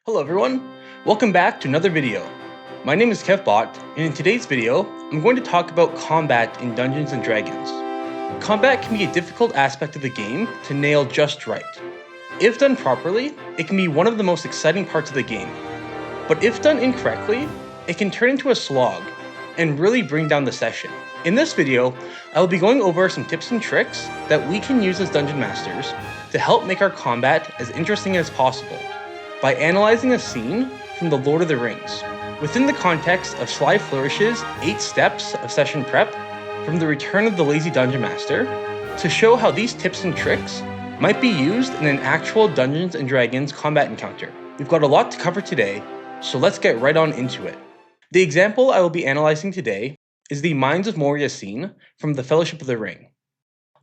Hello everyone, welcome back to another video. My name is Kevbot, and in today's video, I'm going to talk about combat in Dungeons & Dragons. Combat can be a difficult aspect of the game to nail just right. If done properly, it can be one of the most exciting parts of the game. But if done incorrectly, it can turn into a slog and really bring down the session. In this video, I will be going over some tips and tricks that we can use as Dungeon Masters to help make our combat as interesting as possible by analyzing a scene from The Lord of the Rings within the context of Sly Flourishes' 8 steps of session prep from The Return of the Lazy Dungeon Master to show how these tips and tricks might be used in an actual Dungeons & Dragons combat encounter. We've got a lot to cover today, so let's get right on into it. The example I will be analyzing today is the Mines of Moria scene from The Fellowship of the Ring.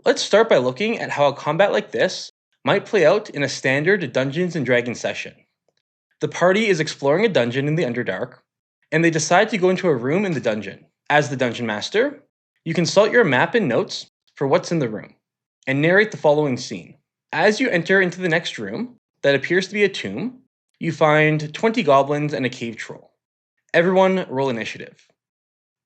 Let's start by looking at how a combat like this might play out in a standard Dungeons & Dragons session. The party is exploring a dungeon in the Underdark, and they decide to go into a room in the dungeon. As the Dungeon Master, you consult your map and notes for what's in the room, and narrate the following scene. As you enter into the next room, that appears to be a tomb, you find 20 goblins and a cave troll. Everyone roll initiative.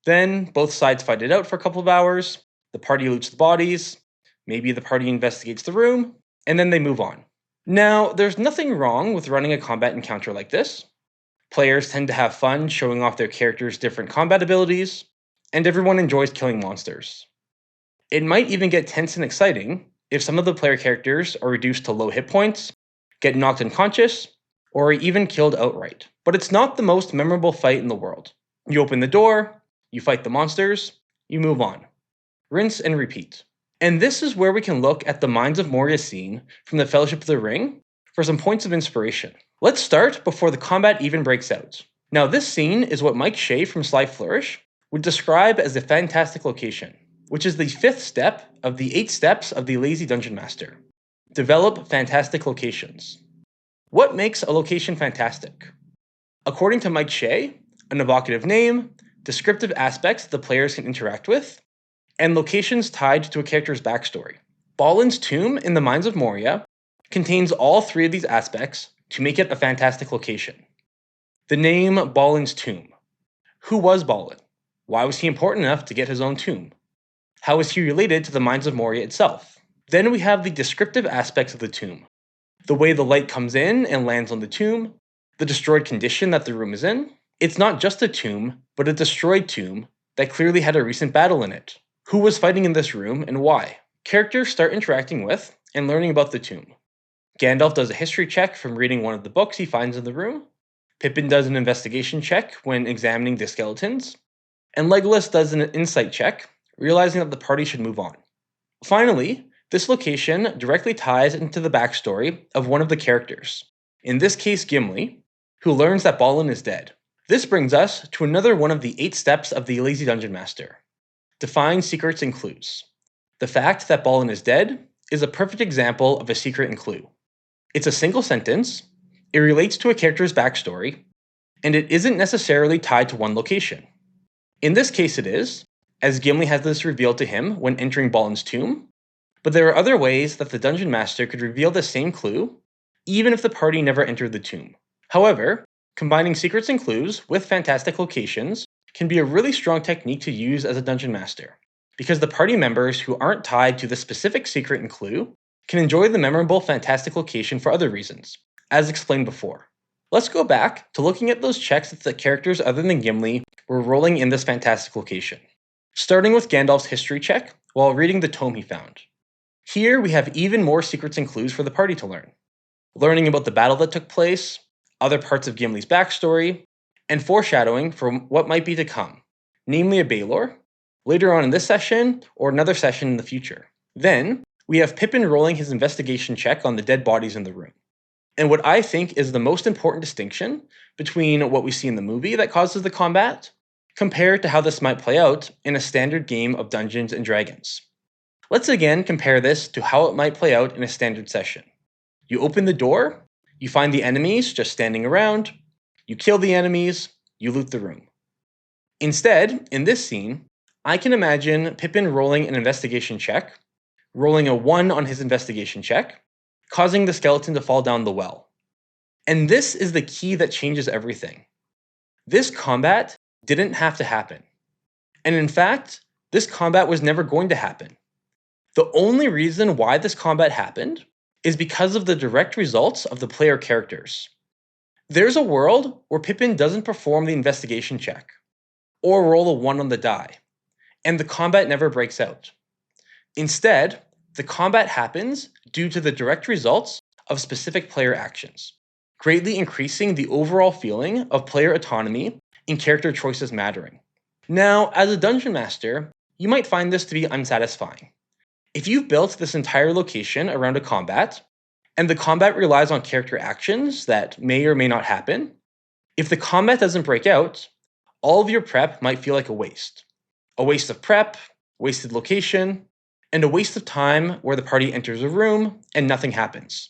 Then, both sides fight it out for a couple of hours, the party loots the bodies, maybe the party investigates the room, and then they move on. Now, there's nothing wrong with running a combat encounter like this. Players tend to have fun showing off their characters' different combat abilities, and everyone enjoys killing monsters. It might even get tense and exciting if some of the player characters are reduced to low hit points, get knocked unconscious, or are even killed outright. But it's not the most memorable fight in the world. You open the door, you fight the monsters, you move on. Rinse and repeat. And this is where we can look at the Mines of Moria scene from the Fellowship of the Ring for some points of inspiration. Let's start before the combat even breaks out. Now, this scene is what Mike Shea from Sly Flourish would describe as a fantastic location, which is the 5th step of the 8 steps of the Lazy Dungeon Master. Develop fantastic locations. What makes a location fantastic? According to Mike Shea, an evocative name, descriptive aspects the players can interact with, and locations tied to a character's backstory. Balin's tomb in the Mines of Moria contains all 3 of these aspects to make it a fantastic location. The name Balin's tomb. Who was Balin? Why was he important enough to get his own tomb? How is he related to the Mines of Moria itself? Then we have the descriptive aspects of the tomb. The way the light comes in and lands on the tomb, the destroyed condition that the room is in. It's not just a tomb, but a destroyed tomb that clearly had a recent battle in it. Who was fighting in this room and why? Characters start interacting with and learning about the tomb. Gandalf does a history check from reading one of the books he finds in the room. Pippin does an investigation check when examining the skeletons. And Legolas does an insight check, realizing that the party should move on. Finally, this location directly ties into the backstory of one of the characters, in this case Gimli, who learns that Balin is dead. This brings us to another one of the 8 steps of the Lazy Dungeon Master. Define secrets and clues. The fact that Balin is dead is a perfect example of a secret and clue. It's a single sentence, it relates to a character's backstory, and it isn't necessarily tied to one location. In this case it is, as Gimli has this revealed to him when entering Balin's tomb, but there are other ways that the Dungeon Master could reveal the same clue, even if the party never entered the tomb. However, combining secrets and clues with fantastic locations can be a really strong technique to use as a Dungeon Master, because the party members who aren't tied to the specific secret and clue can enjoy the memorable fantastic location for other reasons, as explained before. Let's go back to looking at those checks that the characters other than Gimli were rolling in this fantastic location, starting with Gandalf's history check while reading the tome he found. Here we have even more secrets and clues for the party to learn, learning about the battle that took place, other parts of Gimli's backstory, and foreshadowing for what might be to come, namely a Baelor, later on in this session or another session in the future. Then, we have Pippin rolling his investigation check on the dead bodies in the room. And what I think is the most important distinction between what we see in the movie that causes the combat, compared to how this might play out in a standard game of Dungeons & Dragons. Let's again compare this to how it might play out in a standard session. You open the door, you find the enemies just standing around, you kill the enemies, you loot the room. Instead, in this scene, I can imagine Pippin rolling an investigation check, rolling a 1 on his investigation check, causing the skeleton to fall down the well. And this is the key that changes everything. This combat didn't have to happen. And in fact, this combat was never going to happen. The only reason why this combat happened is because of the direct results of the player characters. There's a world where Pippin doesn't perform the investigation check, or roll a 1 on the die, and the combat never breaks out. Instead, the combat happens due to the direct results of specific player actions, greatly increasing the overall feeling of player autonomy and character choices mattering. Now, as a dungeon master, you might find this to be unsatisfying. If you've built this entire location around a combat, and the combat relies on character actions that may or may not happen, if the combat doesn't break out, all of your prep might feel like a waste. A waste of prep, wasted location, and a waste of time where the party enters a room and nothing happens.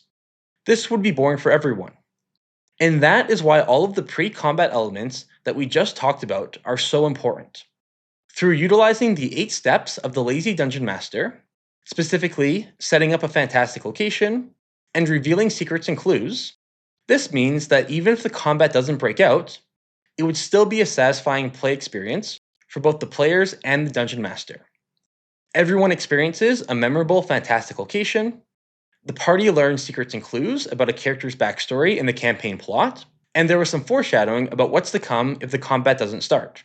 This would be boring for everyone. And that is why all of the pre-combat elements that we just talked about are so important. Through utilizing the 8 steps of the Lazy Dungeon Master, specifically setting up a fantastic location, and revealing secrets and clues, this means that even if the combat doesn't break out, it would still be a satisfying play experience for both the players and the Dungeon Master. Everyone experiences a memorable, fantastic location, the party learns secrets and clues about a character's backstory in the campaign plot, and there was some foreshadowing about what's to come if the combat doesn't start.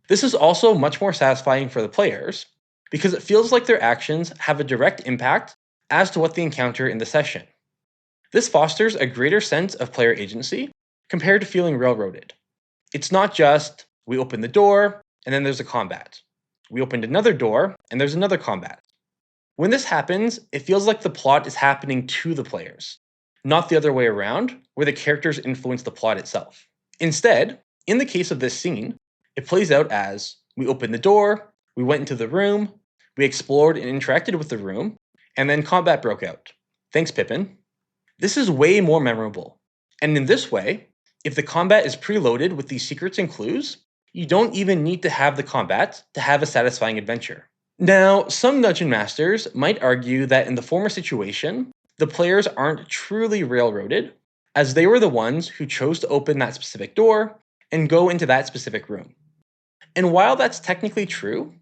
This is also much more satisfying for the players, because it feels like their actions have a direct impact as to what they encounter in the session. This fosters a greater sense of player agency compared to feeling railroaded. It's not just, we open the door, and then there's a combat. We opened another door, and there's another combat. When this happens, it feels like the plot is happening to the players, not the other way around, where the characters influence the plot itself. Instead, in the case of this scene, it plays out as, we opened the door, we went into the room, we explored and interacted with the room, and then combat broke out. Thanks, Pippin. This is way more memorable. And in this way, if the combat is preloaded with these secrets and clues, you don't even need to have the combat to have a satisfying adventure. Now, some dungeon masters might argue that in the former situation, the players aren't truly railroaded, as they were the ones who chose to open that specific door and go into that specific room. And while that's technically true,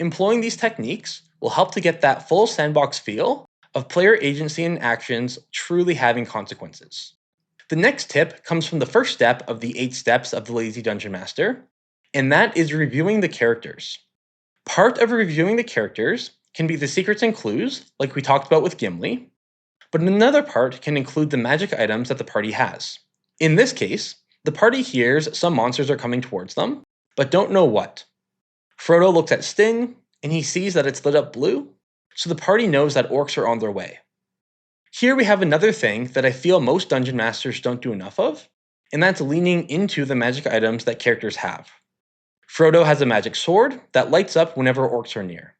employing these techniques will help to get that full sandbox feel of player agency and actions truly having consequences. The next tip comes from the first step of the 8 steps of the Lazy Dungeon Master, and that is reviewing the characters. Part of reviewing the characters can be the secrets and clues, like we talked about with Gimli, but another part can include the magic items that the party has. In this case, the party hears some monsters are coming towards them, but don't know what. Frodo looks at Sting, and he sees that it's lit up blue, so the party knows that orcs are on their way. Here we have another thing that I feel most dungeon masters don't do enough of, and that's leaning into the magic items that characters have. Frodo has a magic sword that lights up whenever orcs are near.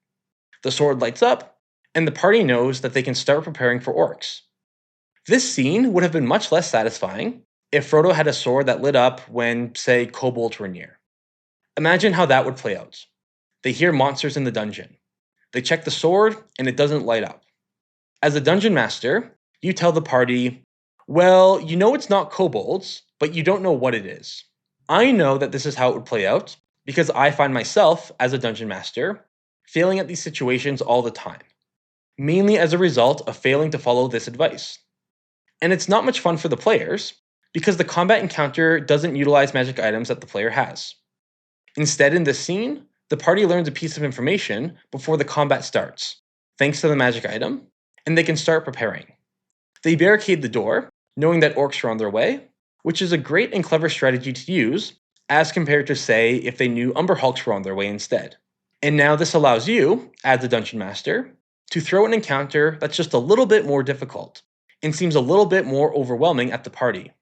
The sword lights up, and the party knows that they can start preparing for orcs. This scene would have been much less satisfying if Frodo had a sword that lit up when, say, kobolds were near. Imagine how that would play out. They hear monsters in the dungeon. They check the sword, and it doesn't light up. As a dungeon master, you tell the party, well, you know it's not kobolds, but you don't know what it is. I know that this is how it would play out, because I find myself, as a dungeon master, failing at these situations all the time, mainly as a result of failing to follow this advice. And it's not much fun for the players, because the combat encounter doesn't utilize magic items that the player has. Instead, in this scene, the party learns a piece of information before the combat starts, thanks to the magic item, and they can start preparing. They barricade the door, knowing that orcs are on their way, which is a great and clever strategy to use, as compared to, say, if they knew Umber Hulks were on their way instead. And now this allows you, as the Dungeon Master, to throw an encounter that's just a little bit more difficult, and seems a little bit more overwhelming at the party.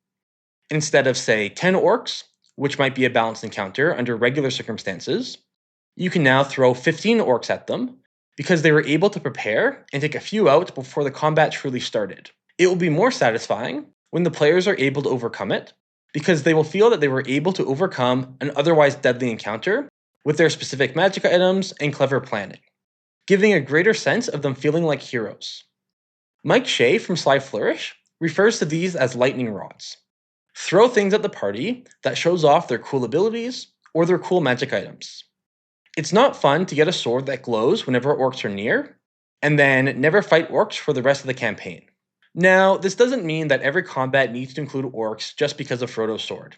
Instead of, say, 10 orcs, which might be a balanced encounter under regular circumstances, you can now throw 15 orcs at them, because they were able to prepare and take a few out before the combat truly started. It will be more satisfying when the players are able to overcome it, because they will feel that they were able to overcome an otherwise deadly encounter with their specific magic items and clever planning, giving a greater sense of them feeling like heroes. Mike Shea from Sly Flourish refers to these as lightning rods. Throw things at the party that shows off their cool abilities or their cool magic items. It's not fun to get a sword that glows whenever orcs are near, and then never fight orcs for the rest of the campaign. Now, this doesn't mean that every combat needs to include orcs just because of Frodo's sword.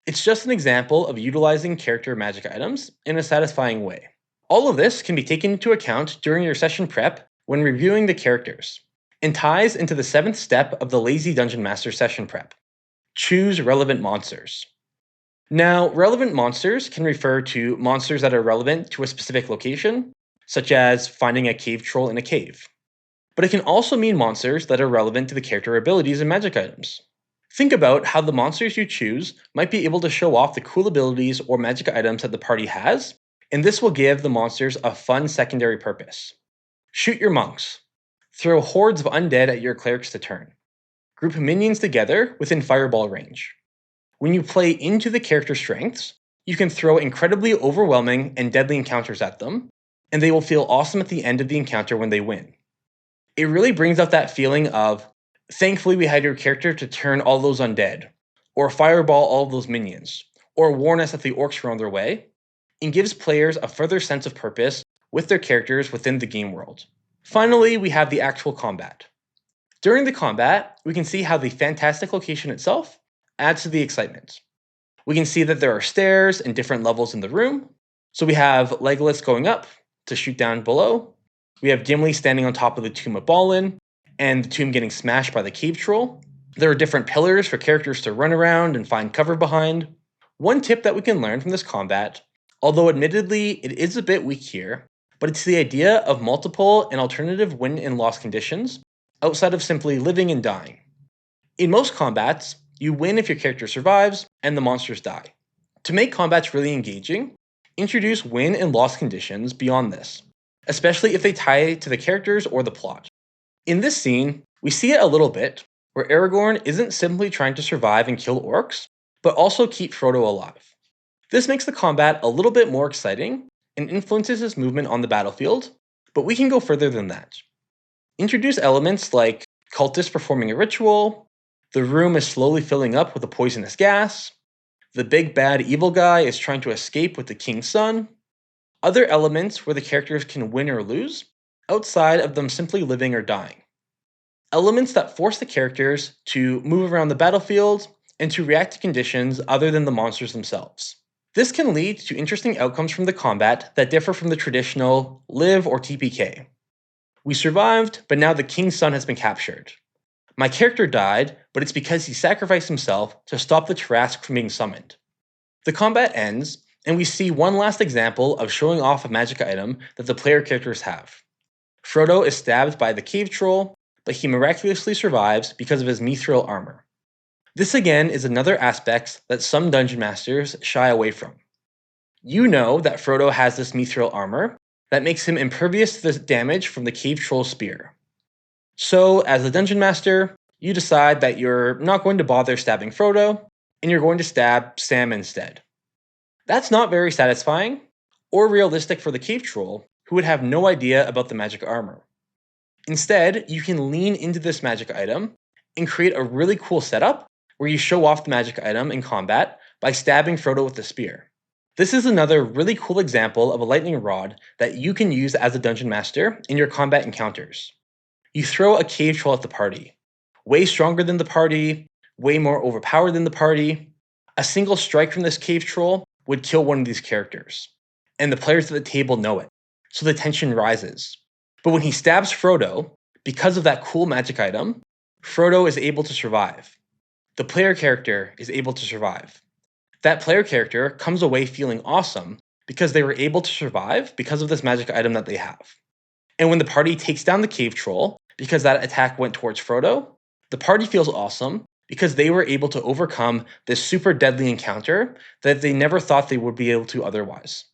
It's just an example of utilizing character magic items in a satisfying way. All of this can be taken into account during your session prep when reviewing the characters, and ties into the 7th step of the Lazy Dungeon Master session prep. Choose relevant monsters. Now, relevant monsters can refer to monsters that are relevant to a specific location, such as finding a cave troll in a cave. But it can also mean monsters that are relevant to the character abilities and magic items. Think about how the monsters you choose might be able to show off the cool abilities or magic items that the party has, and this will give the monsters a fun secondary purpose. Shoot your monks. Throw hordes of undead at your clerics to turn. Group minions together within fireball range. When you play into the character strengths, you can throw incredibly overwhelming and deadly encounters at them, and they will feel awesome at the end of the encounter when they win. It really brings out that feeling of, thankfully we had your character to turn all those undead, or fireball all those minions, or warn us that the orcs were on their way, and gives players a further sense of purpose with their characters within the game world. Finally, we have the actual combat. During the combat, we can see how the fantastic location itself adds to the excitement. We can see that there are stairs and different levels in the room. So we have Legolas going up to shoot down below. We have Gimli standing on top of the tomb of Balin, and the tomb getting smashed by the cave troll. There are different pillars for characters to run around and find cover behind. One tip that we can learn from this combat, although admittedly it is a bit weak here, but it's the idea of multiple and alternative win and loss conditions outside of simply living and dying. In most combats, you win if your character survives and the monsters die. To make combats really engaging, introduce win and loss conditions beyond this, especially if they tie to the characters or the plot. In this scene, we see it a little bit, where Aragorn isn't simply trying to survive and kill orcs, but also keep Frodo alive. This makes the combat a little bit more exciting and influences his movement on the battlefield, but we can go further than that. Introduce elements like cultists performing a ritual, the room is slowly filling up with a poisonous gas, the big bad evil guy is trying to escape with the king's son, other elements where the characters can win or lose, outside of them simply living or dying. Elements that force the characters to move around the battlefield and to react to conditions other than the monsters themselves. This can lead to interesting outcomes from the combat that differ from the traditional live or TPK. We survived, but now the king's son has been captured. My character died, but it's because he sacrificed himself to stop the Tarrasque from being summoned. The combat ends, and we see one last example of showing off a magic item that the player characters have. Frodo is stabbed by the cave troll, but he miraculously survives because of his mithril armor. This again is another aspect that some dungeon masters shy away from. You know that Frodo has this mithril armor that makes him impervious to the damage from the cave troll's spear. So, as a dungeon master, you decide that you're not going to bother stabbing Frodo, and you're going to stab Sam instead. That's not very satisfying, or realistic for the cave troll, who would have no idea about the magic armor. Instead, you can lean into this magic item and create a really cool setup where you show off the magic item in combat by stabbing Frodo with the spear. This is another really cool example of a lightning rod that you can use as a dungeon master in your combat encounters. You throw a cave troll at the party, way stronger than the party, way more overpowered than the party. A single strike from this cave troll would kill one of these characters, and the players at the table know it, so the tension rises. But when he stabs Frodo, because of that cool magic item, Frodo is able to survive. The player character is able to survive. That player character comes away feeling awesome because they were able to survive because of this magic item that they have. And when the party takes down the cave troll, because that attack went towards Frodo, the party feels awesome because they were able to overcome this super deadly encounter that they never thought they would be able to otherwise.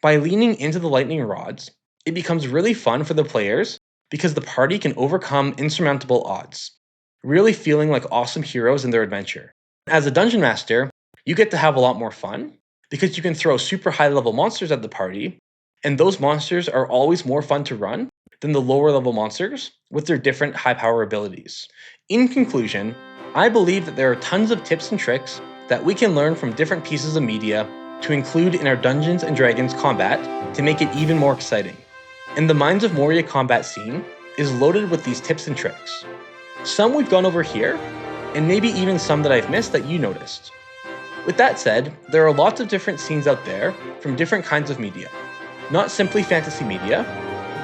By leaning into the lightning rods, it becomes really fun for the players because the party can overcome insurmountable odds, really feeling like awesome heroes in their adventure. As a dungeon master, you get to have a lot more fun because you can throw super high level monsters at the party, and those monsters are always more fun to run than the lower level monsters with their different high power abilities. In conclusion, I believe that there are tons of tips and tricks that we can learn from different pieces of media to include in our Dungeons & Dragons combat to make it even more exciting. And the Mines of Moria combat scene is loaded with these tips and tricks. Some we've gone over here, and maybe even some that I've missed that you noticed. With that said, there are lots of different scenes out there from different kinds of media. Not simply fantasy media,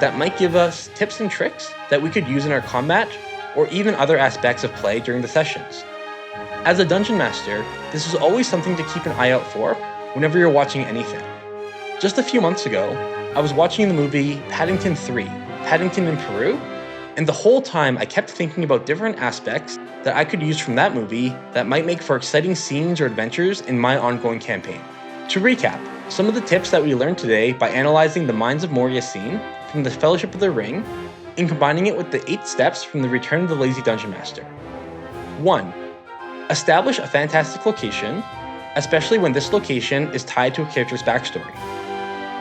that might give us tips and tricks that we could use in our combat or even other aspects of play during the sessions. As a dungeon master, this is always something to keep an eye out for whenever you're watching anything. Just a few months ago, I was watching the movie Paddington 3, Paddington in Peru, and the whole time I kept thinking about different aspects that I could use from that movie that might make for exciting scenes or adventures in my ongoing campaign. To recap, some of the tips that we learned today by analyzing the Mines of Moria scene from the Fellowship of the Ring and combining it with the 8 steps from the Return of the Lazy Dungeon Master. 1. Establish a fantastic location, especially when this location is tied to a character's backstory.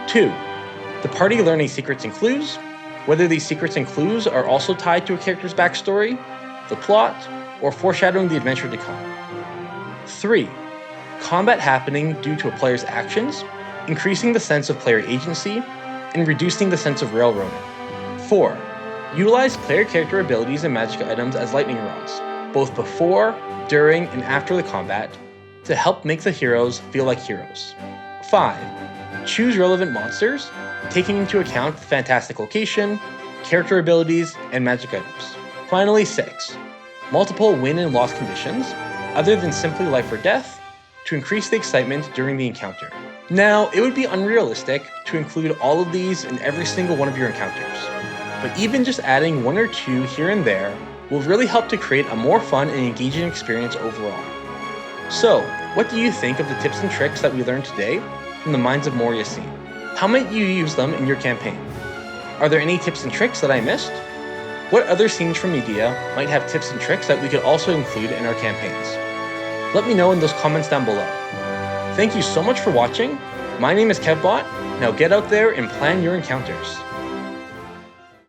2. The party learn any secrets and clues, whether these secrets and clues are also tied to a character's backstory, the plot, or foreshadowing the adventure to come. 3. Combat happening due to a player's actions, increasing the sense of player agency, and reducing the sense of railroading. 4. Utilize player character abilities and magic items as lightning rods, both before, during, and after the combat, to help make the heroes feel like heroes. 5. Choose relevant monsters, taking into account the fantastic location, character abilities, and magic items. Finally, 6. Multiple win and loss conditions, other than simply life or death, to increase the excitement during the encounter. Now, it would be unrealistic to include all of these in every single one of your encounters, but even just adding 1 or 2 here and there will really help to create a more fun and engaging experience overall. So, what do you think of the tips and tricks that we learned today from the Mines of Moria scene? How might you use them in your campaign? Are there any tips and tricks that I missed? What other scenes from media might have tips and tricks that we could also include in our campaigns? Let me know in those comments down below. Thank you so much for watching. My name is Kevbot. Now get out there and plan your encounters.